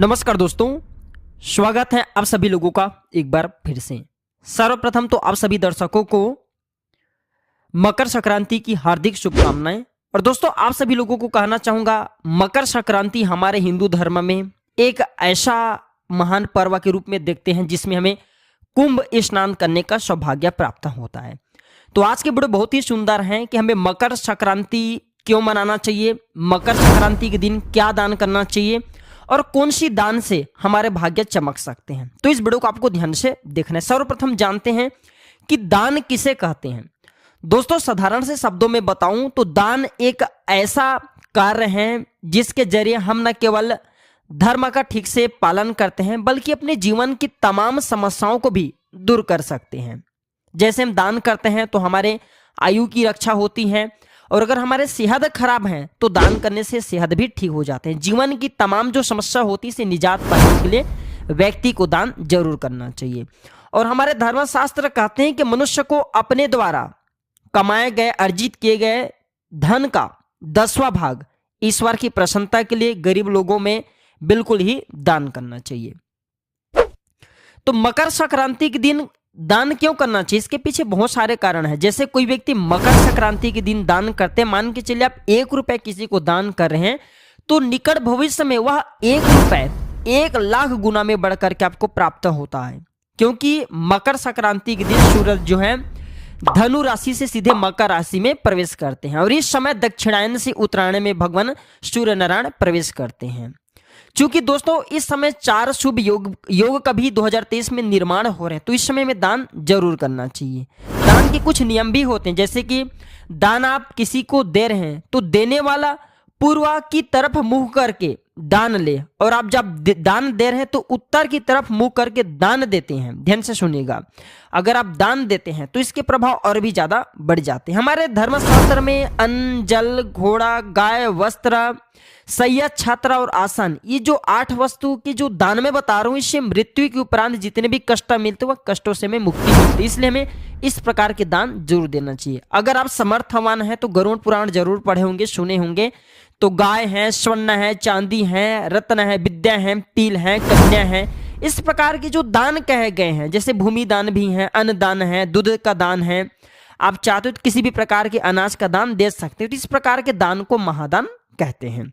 नमस्कार दोस्तों, स्वागत है आप सभी लोगों का एक बार फिर से। सर्वप्रथम तो आप सभी दर्शकों को मकर संक्रांति की हार्दिक शुभकामनाएं। और दोस्तों, आप सभी लोगों को कहना चाहूंगा, मकर संक्रांति हमारे हिंदू धर्म में एक ऐसा महान पर्व के रूप में देखते हैं जिसमें हमें कुंभ स्नान करने का सौभाग्य प्राप्त होता है। तो आज के वीडियो बहुत ही सुंदर हैं कि हमें मकर संक्रांति क्यों मनाना चाहिए, मकर संक्रांति के दिन क्या दान करना चाहिए और कौन सी दान से हमारे भाग्य चमक सकते हैं। तो इस वीडियो को आपको ध्यान से देखना है। सर्वप्रथम जानते हैं कि दान किसे कहते हैं। दोस्तों, साधारण से शब्दों में बताऊं तो दान एक ऐसा कार्य है जिसके जरिए हम न केवल धर्म का ठीक से पालन करते हैं बल्कि अपने जीवन की तमाम समस्याओं को भी दूर कर सकते हैं। जैसे हम दान करते हैं तो हमारे आयु की रक्षा होती है, और अगर हमारे सेहत खराब है तो दान करने से सेहत भी ठीक हो जाते हैं। जीवन की तमाम जो समस्या होती है से निजात पाने के लिए व्यक्ति को दान जरूर करना चाहिए। और हमारे धर्मशास्त्र कहते हैं कि मनुष्य को अपने द्वारा कमाए गए, अर्जित किए गए धन का 10वां भाग ईश्वर की प्रसन्नता के लिए गरीब लोगों में बिल्कुल ही दान करना चाहिए। तो मकर संक्रांति के दिन दान क्यों करना चाहिए, इसके पीछे बहुत सारे कारण हैं। जैसे कोई व्यक्ति मकर संक्रांति के दिन दान करते हैं, मान के चलिए आप 1 रुपए किसी को दान कर रहे हैं, तो निकट भविष्य में वह 1 रुपए 1 लाख गुना में बढ़कर के आपको प्राप्त होता है। क्योंकि मकर संक्रांति के दिन सूरज जो है धनु राशि से सीधे मकर राशि में प्रवेश करते हैं, और इस समय दक्षिणायन से उत्तरायण में भगवान सूर्य नारायण प्रवेश करते हैं। चूंकि दोस्तों इस समय 4 शुभ योग का भी 2023 में निर्माण हो रहे हैं, तो इस समय में दान जरूर करना चाहिए। दान के कुछ नियम भी होते हैं, जैसे कि दान आप किसी को दे रहे हैं तो देने वाला पूर्व की तरफ मुंह करके दान ले, और आप जब दान दे रहे हैं तो उत्तर की तरफ मुंह करके दान देते हैं। ध्यान से सुनिएगा, अगर आप दान देते हैं तो इसके प्रभाव और भी ज्यादा बढ़ जाते हैं। हमारे धर्मशास्त्र में अन्न, जल, घोड़ा, गाय, वस्त्र, सैया, छात्र और आसन, ये जो 8 वस्तु की जो दान में बता रहा हूँ, इससे मृत्यु के उपरांत जितने भी कष्ट मिलते वह कष्टों से हमें मुक्ति मिलती है। इसलिए हमें इस प्रकार के दान जरूर देना चाहिए। अगर आप समर्थवान हैं तो गरुड़ पुराण जरूर पढ़े होंगे, सुने होंगे। तो गाय है, स्वर्ण है, चांदी है, रत्न है, विद्या है, तिल है, कन्या है, इस प्रकार के जो दान कहे गए हैं, जैसे भूमि दान भी है, अन्न दान है, दूध का दान है, आप चाहते हो तो किसी भी प्रकार के अनाज का दान दे सकते हो। तो इस प्रकार के दान को महादान कहते हैं।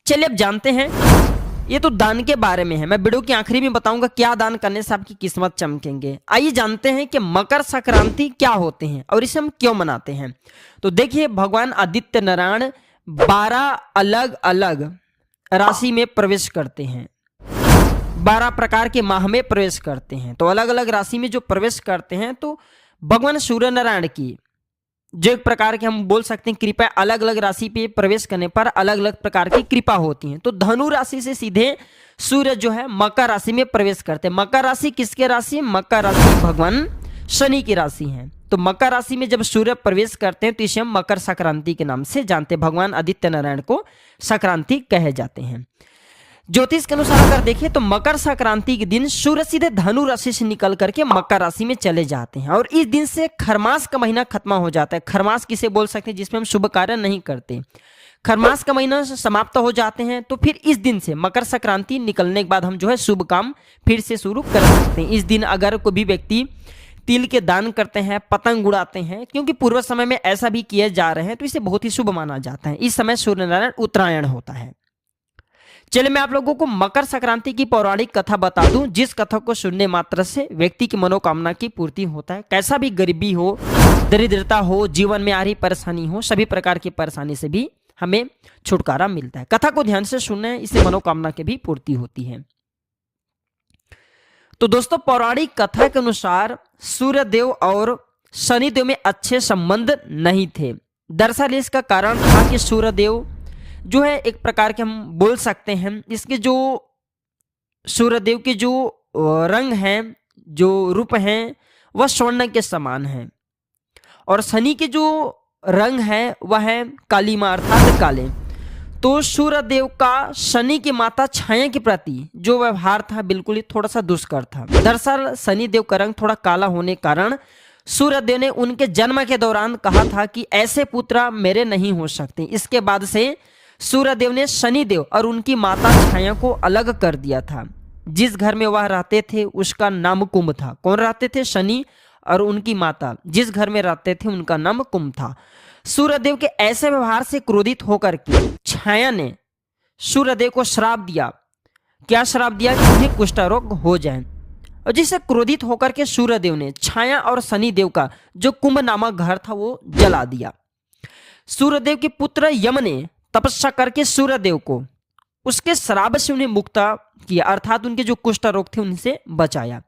चलिए अब जानते हैं, ये तो दान के बारे में है। मैं वीडियो के आखिरी में बताऊंगा क्या दान करने से आपकी किस्मत चमकेंगे। आइए जानते हैं कि मकर संक्रांति क्या होते हैं और इसे हम क्यों मनाते हैं। तो देखिए, भगवान आदित्य नारायण 12 अलग अलग राशि में प्रवेश करते हैं, 12 प्रकार के माह में प्रवेश करते हैं। तो अलग अलग राशि में जो प्रवेश करते हैं, तो भगवान सूर्य नारायण की जो एक प्रकार के हम बोल सकते हैं कृपा, अलग अलग राशि पे प्रवेश करने पर अलग अलग प्रकार की कृपा होती है। तो धनु राशि से सीधे सूर्य जो है मकर राशि में प्रवेश करते हैं। मकर राशि किसके राशि? मकर राशि भगवान शनि की राशि है। तो मकर राशि में जब सूर्य प्रवेश करते हैं तो इसे हम मकर संक्रांति के नाम से जानते हैं। भगवान आदित्य नारायण को संक्रांति कहे जाते हैं। ज्योतिष के अनुसार अगर देखें तो मकर संक्रांति के दिन सूर्य सीधे धनु राशि से निकल करके मकर राशि में चले जाते हैं, और इस दिन से खरमास का महीना खत्म हो जाता है। खरमास किसे बोल सकते हैं? जिसमें हम शुभ कार्य नहीं करते। खरमास का महीना समाप्त हो जाते हैं, तो फिर इस दिन से मकर संक्रांति निकलने के बाद हम जो है शुभ काम फिर से शुरू कर सकते हैं। इस दिन अगर कोई भी व्यक्ति तिल के दान करते हैं, पतंग उड़ाते हैं, क्योंकि पूर्व समय में ऐसा भी किए जा रहे हैं, तो इसे बहुत ही शुभ माना जाता है। इस समय सूर्य नारायण उत्तरायण होता है। चलिए मैं आप लोगों को मकर संक्रांति की पौराणिक कथा बता दूं, जिस कथा को सुनने मात्र से व्यक्ति की मनोकामना की पूर्ति होता है। कैसा भी गरीबी हो, दरिद्रता हो, जीवन में आ रही परेशानी हो, सभी प्रकार की परेशानी से भी हमें छुटकारा मिलता है। कथा को ध्यान से सुनने, इससे मनोकामना की भी पूर्ति होती है। तो दोस्तों, पौराणिक कथा के अनुसार सूर्यदेव और शनिदेव में अच्छे संबंध नहीं थे। दरअसल इसका कारण था कि सूर्यदेव जो है एक प्रकार के हम बोल सकते हैं, इसके जो सूर्यदेव के जो रंग हैं, जो रूप हैं, वह स्वर्ण के समान है, और शनि के जो रंग है वह है कालीमा अर्थात काले। तो सूर्यदेव का शनि की माता छाया के प्रति जो व्यवहार था बिल्कुल ही थोड़ा सा दुष्कर था। दरअसल शनिदेव का रंग थोड़ा काला होने के कारण सूर्यदेव ने उनके जन्म के दौरान कहा था कि ऐसे पुत्र मेरे नहीं हो सकते। इसके बाद से सूर्यदेव ने शनिदेव और उनकी माता छाया को अलग कर दिया था। जिस घर में वह रहते थे उसका नाम कुंभ था। कौन रहते थे? शनि और उनकी माता जिस घर में रहते थे उनका नाम कुंभ था। सूर्यदेव के ऐसे व्यवहार से क्रोधित होकर के छाया ने सूर्यदेव को श्राप दिया। क्या श्राप दिया? कि उन्हें कुष्ठ रोग हो जाए। और जिससे क्रोधित होकर के सूर्यदेव ने छाया और शनिदेव का जो कुंभ नामक घर था वो जला दिया। सूर्यदेव के पुत्र यम ने तपस्या करके सूर्यदेव को उसके श्राप से उन्हें मुक्त किया, अर्थात उनके जो कुष्ठ रोग थे उनसे बचाया।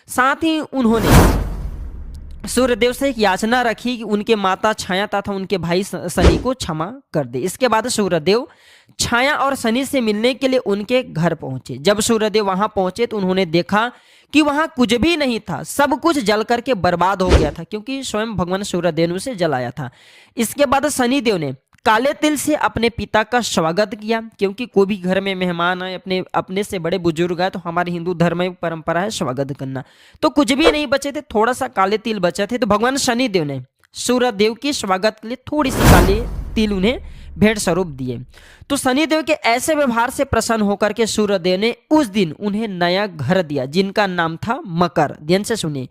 साथ ही उन्होंने सूर्यदेव से एक याचना रखी कि उनके माता छाया तथा उनके भाई शनि को क्षमा कर दे। इसके बाद सूर्यदेव छाया और शनि से मिलने के लिए उनके घर पहुंचे। जब सूर्यदेव वहां पहुंचे तो उन्होंने देखा कि वहां कुछ भी नहीं था, सब कुछ जल करके बर्बाद हो गया था, क्योंकि स्वयं भगवान सूर्यदेव ने उसे जलाया था। इसके बाद शनिदेव ने काले तिल से अपने पिता का स्वागत किया, क्योंकि कोई भी घर में मेहमान आए, अपने से बड़े बुजुर्ग आए तो हमारे हिंदू धर्म में परंपरा है स्वागत करना। तो कुछ भी नहीं बचे थे, थोड़ा सा काले तिल बचे थे, तो भगवान शनिदेव ने सूर्यदेव की स्वागत के लिए थोड़ी सी काले तिल उन्हें भेंट स्वरूप दिए। तो शनिदेव के ऐसे व्यवहार से प्रसन्न होकर के सूर्यदेव ने उस दिन उन्हें नया घर दिया जिनका नाम था मकर। ध्यान से सुनिए,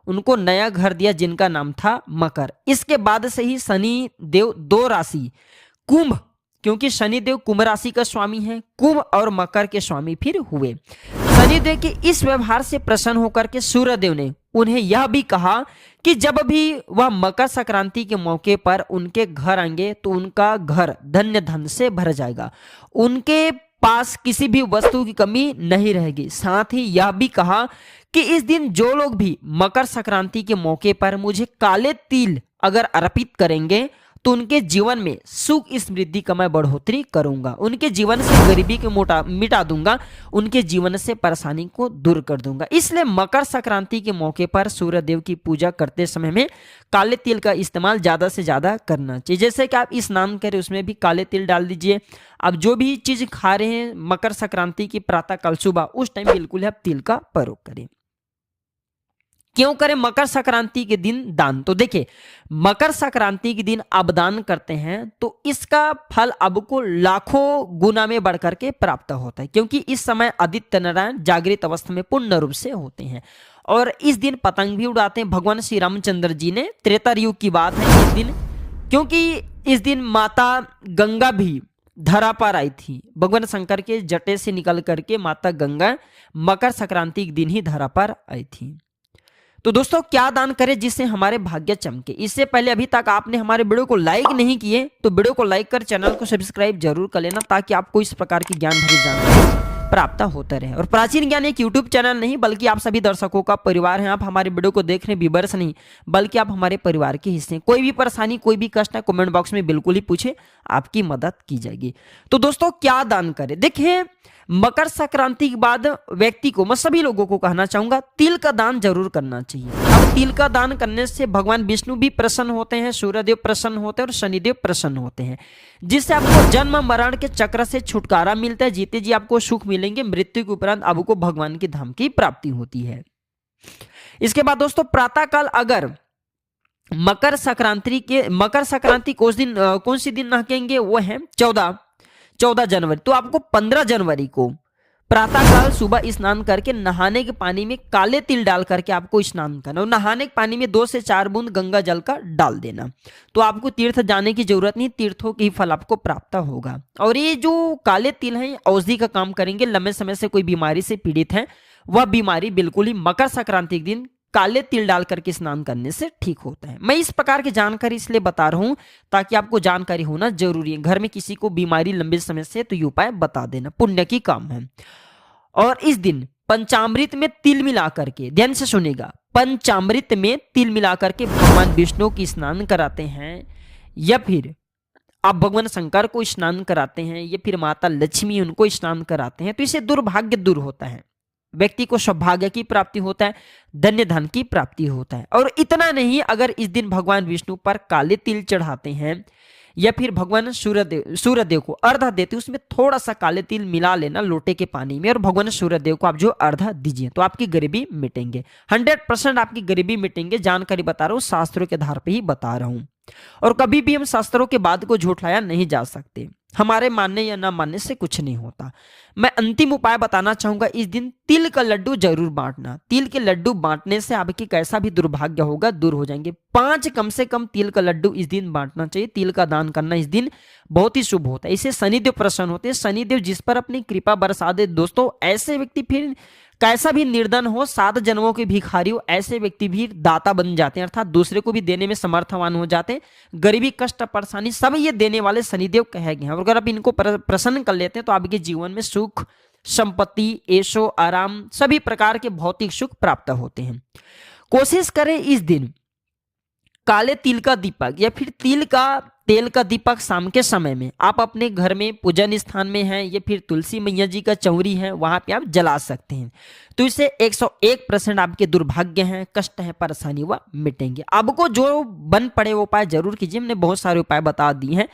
उनको नया घर दिया जिनका नाम था मकर। इसके बाद से ही शनि देव दो राशि कुंभ, क्योंकि शनिदेव कुंभ राशि का स्वामी है, कुंभ और मकर के स्वामी फिर हुए। शनिदेव के इस व्यवहार से प्रसन्न होकर के सूर्यदेव ने उन्हें यह भी कहा कि जब भी वह मकर संक्रांति के मौके पर उनके घर आएंगे तो उनका घर धन्य धन से भर जाएगा, उनके पास किसी भी वस्तु की कमी नहीं रहेगी। साथ ही यह भी कहा कि इस दिन जो लोग भी मकर संक्रांति के मौके पर मुझे काले तिल अगर अर्पित करेंगे तो उनके जीवन में सुख समृद्धि का मैं बढ़ोतरी करूंगा, उनके जीवन से गरीबी को मिटा दूंगा, उनके जीवन से परेशानी को दूर कर दूंगा। इसलिए मकर संक्रांति के मौके पर सूर्यदेव की पूजा करते समय में काले तिल का इस्तेमाल ज्यादा से ज्यादा करना चाहिए। जैसे कि आप स्नान करें उसमें भी काले तिल डाल दीजिए। आप जो भी चीज खा रहे हैं मकर संक्रांति की प्रातः काल सुबह उस टाइम बिल्कुल आप तिल का प्रयोग करें। क्यों करें मकर संक्रांति के दिन दान? तो देखिए, मकर संक्रांति के दिन आप दान करते हैं तो इसका फल आपको लाखों गुना में बढ़कर के प्राप्त होता है, क्योंकि इस समय आदित्य नारायण जागृत अवस्था में पूर्ण रूप से होते हैं और इस दिन पतंग भी उड़ाते हैं। भगवान श्री रामचंद्र जी ने त्रेता युग की बात है इस दिन, क्योंकि इस दिन माता गंगा भी धरा पर आई थी। भगवान शंकर के जटे से निकल करके माता गंगा मकर संक्रांति के दिन ही धरा पर आई थी। तो दोस्तों, क्या दान करें जिससे हमारे भाग्य चमके? इससे पहले अभी तक आपने हमारे वीडियो को लाइक नहीं किए तो वीडियो को लाइक कर चैनल को सब्सक्राइब जरूर कर लेना, ताकि आपको इस प्रकार की ज्ञान भरी जानकारी प्राप्त होता रहे। और प्राचीन ज्ञान एक यूट्यूब चैनल नहीं बल्कि आप सभी दर्शकों का परिवार है। आप हमारे वीडियो को देख रहे व्यूअर्स नहीं बल्कि आप हमारे परिवार के हिस्से हैं। कोई भी परेशानी कोई भी कष्ट है कमेंट बॉक्स में बिल्कुल ही पूछे, आपकी मदद की जाएगी। तो दोस्तों, क्या दान करें? देखिए, मकर संक्रांति के बाद व्यक्ति को, मैं सभी लोगों को कहना चाहूंगा, तिल का दान जरूर करना चाहिए। अब तिल का दान करने से भगवान विष्णु भी प्रसन्न होते हैं, सूर्यदेव प्रसन्न होते हैं और शनिदेव प्रसन्न होते हैं, जिससे आपको जन्म मरण के चक्र से छुटकारा मिलता है। जीते जी आपको सुख मिलेंगे, मृत्यु के उपरांत आपको भगवान के धाम की प्राप्ति होती है। इसके बाद दोस्तों, प्रातः काल अगर मकर संक्रांति कौन सी दिन नहाएंगे? वो है 14 जनवरी। तो आपको 15 जनवरी को प्रातःकाल सुबह स्नान करके नहाने के पानी में काले तिल डाल करके आपको स्नान करना और नहाने के पानी में 2 से 4 बूंद गंगा जल का डाल देना। तो आपको तीर्थ जाने की जरूरत नहीं, तीर्थों के ही फल आपको प्राप्त होगा। और ये जो काले तिल हैं औषधि का काम करेंगे। लंबे समय से कोई बीमारी से पीड़ित है, वह बीमारी बिल्कुल ही मकर संक्रांति के दिन काले तिल डाल करके स्नान करने से ठीक होता है। मैं इस प्रकार की जानकारी इसलिए बता रहा हूं ताकि आपको जानकारी होना जरूरी है। घर में किसी को बीमारी लंबे समय से तो ये उपाय बता देना, पुण्य की काम है। और इस दिन पंचामृत में तिल मिला करके, ध्यान से सुनेगा, पंचामृत में तिल मिला करके भगवान विष्णु की स्नान कराते हैं, या फिर आप भगवान शंकर को स्नान कराते हैं, या फिर माता लक्ष्मी उनको स्नान कराते हैं, तो इससे दुर्भाग्य दूर होता है, व्यक्ति को सौभाग्य की प्राप्ति होता है, धन्य धन की प्राप्ति होता है। और इतना नहीं, अगर इस दिन भगवान विष्णु पर काले तिल चढ़ाते हैं या फिर भगवान सूर्यदेव को अर्घ्य देते, उसमें थोड़ा सा काले तिल मिला लेना लोटे के पानी में और भगवान सूर्यदेव को आप जो अर्घ्य दीजिए तो आपकी गरीबी मिटेंगे। 100% आपकी गरीबी मिटेंगे। जानकारी बता रहा हूँ, शास्त्रों के आधार पर ही बता रहा हूँ, और कभी भी हम शास्त्रों के बात को झूठलाया नहीं जा सकते। हमारे मानने या ना मानने से कुछ नहीं होता। मैं अंतिम उपाय बताना चाहूंगा, इस दिन तिल का लड्डू जरूर बांटना। तिल के लड्डू बांटने से आपके कैसा भी दुर्भाग्य होगा दूर हो जाएंगे। 5 कम से कम तिल का लड्डू इस दिन बांटना चाहिए। तिल का दान करना इस दिन बहुत ही शुभ होता है। इससे शनिदेव प्रसन्न होते हैं। शनिदेव जिस पर अपनी कृपा बरसा दे दोस्तों, ऐसे व्यक्ति फिर कैसा भी निर्धन हो, 7 जन्मों के भिखारी हो, ऐसे व्यक्ति भी दाता बन जाते हैं, अर्थात दूसरे को भी देने में समर्थवान हो जाते हैं। गरीबी, कष्ट, परेशानी सब ये देने वाले शनिदेव कहे गए हैं। और अगर आप इनको प्रसन्न कर लेते हैं तो आपके जीवन में सुख, संपत्ति, ऐशो आराम, सभी प्रकार के भौतिक सुख प्राप्त होते हैं। कोशिश करें इस दिन काले तिल का दीपक या फिर तिल का तेल का दीपक शाम के समय में आप अपने घर में पूजन स्थान में हैं या फिर तुलसी मैया जी का चौरी है वहां पे आप जला सकते हैं। तो इससे 101% आपके दुर्भाग्य हैं, कष्ट है, परेशानी वह मिटेंगे। आपको जो बन पड़े वो उपाय जरूर कीजिए। हमने बहुत सारे उपाय बता दिए हैं।